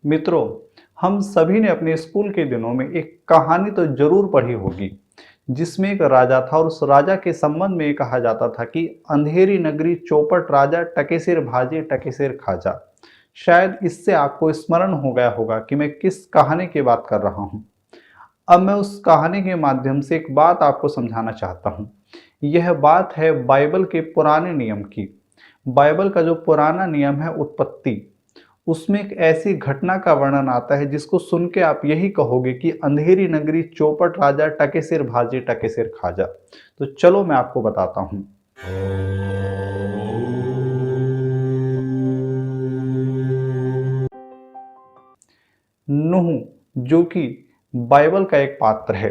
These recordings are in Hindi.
मित्रों, हम सभी ने अपने स्कूल के दिनों में एक कहानी तो जरूर पढ़ी होगी, जिसमें एक राजा था और उस राजा के संबंध में ये कहा जाता था कि अंधेरी नगरी चौपट राजा टके सिर भाजे टके सिर खाजा। शायद इससे आपको स्मरण हो गया होगा कि मैं किस कहानी की बात कर रहा हूँ। अब मैं उस कहानी के माध्यम से एक बात आपको समझाना चाहता हूँ। यह बात है बाइबल के पुराने नियम की। बाइबल का जो पुराना नियम है उत्पत्ति, उसमें एक ऐसी घटना का वर्णन आता है जिसको सुन के आप यही कहोगे कि अंधेरी नगरी चौपट राजा टके सिर भाजे टके सिर खाजा। तो चलो मैं आपको बताता हूँ। नूह, जो कि बाइबल का एक पात्र है,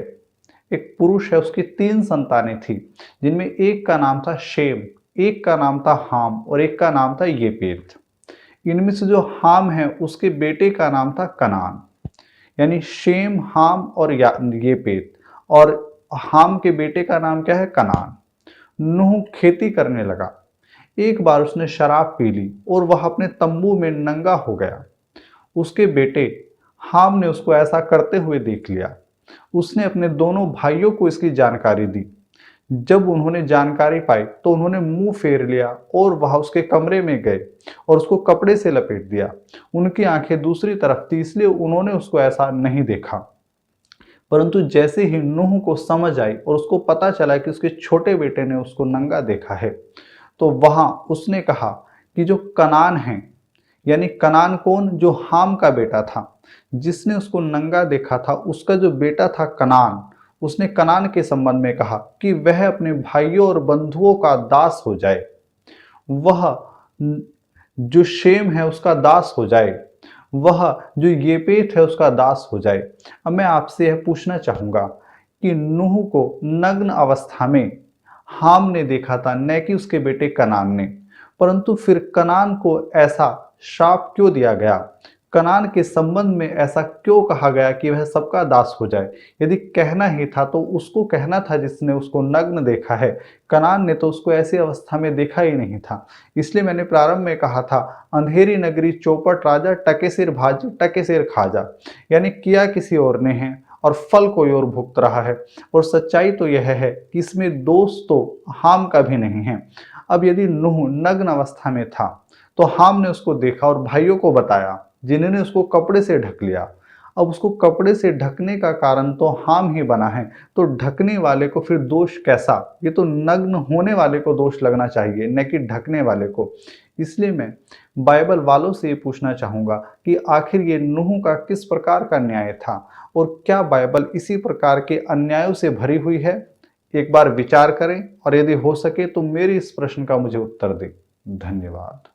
एक पुरुष है, उसकी 3 संतानें थी, जिनमें एक का नाम था शेम, एक का नाम था हाम और एक का नाम था येपेत। इनमें से जो हाम है उसके बेटे का नाम था कनान। यानी शेम, हाम और येपेत। और हाम के बेटे का नाम क्या है? कनान। नूह खेती करने लगा। एक बार उसने शराब पी ली और वह अपने तंबू में नंगा हो गया। उसके बेटे हाम ने उसको ऐसा करते हुए देख लिया। उसने अपने दोनों भाइयों को इसकी जानकारी दी। जब उन्होंने जानकारी पाई तो उन्होंने मुंह फेर लिया और वह उसके कमरे में गए और उसको कपड़े से लपेट दिया। उनकी आंखें दूसरी तरफ थी, इसलिए उन्होंने उसको ऐसा नहीं देखा। परंतु जैसे ही नूह को समझ आई और उसको पता चला कि उसके छोटे बेटे ने उसको नंगा देखा है, तो वहां उसने कहा कि जो कनान है, यानी कनान कौन? जो हाम का बेटा था, जिसने उसको नंगा देखा था, उसका जो बेटा था कनान, उसने कनान के संबंध में कहा कि वह अपने भाइयों और बंधुओं का दास हो जाए। वह जो शेम है उसका दास हो जाए, वह जो येपेत है उसका दास हो जाए। अब मैं आपसे यह पूछना चाहूंगा कि नूह को नग्न अवस्था में हाम ने देखा था, न कि उसके बेटे कनान ने। परंतु फिर कनान को ऐसा श्राप क्यों दिया गया? कनान के संबंध में ऐसा क्यों कहा गया कि वह सबका दास हो जाए? यदि कहना ही था तो उसको कहना था जिसने उसको नग्न देखा है। कनान ने तो उसको ऐसी अवस्था में देखा ही नहीं था। इसलिए मैंने प्रारंभ में कहा था, अंधेरी नगरी चौपट राजा टके सिर भाज टके सिर खाजा। यानी किया किसी और ने है और फल कोई और भुगत रहा है। और सच्चाई तो यह है कि इसमें दोष तो हाम का भी नहीं है। अब यदि नूह नग्न अवस्था में था तो हाम ने उसको देखा और भाइयों को बताया, जिन्होंने उसको कपड़े से ढक लिया। अब उसको कपड़े से ढकने का कारण तो हाम ही बना है, तो ढकने वाले को फिर दोष कैसा? ये तो नग्न होने वाले को दोष लगना चाहिए, न कि ढकने वाले को। इसलिए मैं बाइबल वालों से ये पूछना चाहूंगा कि आखिर ये नूह का किस प्रकार का न्याय था और क्या बाइबल इसी प्रकार के अन्यायों से भरी हुई है? एक बार विचार करें और यदि हो सके तो मेरे इस प्रश्न का मुझे उत्तर दें। धन्यवाद।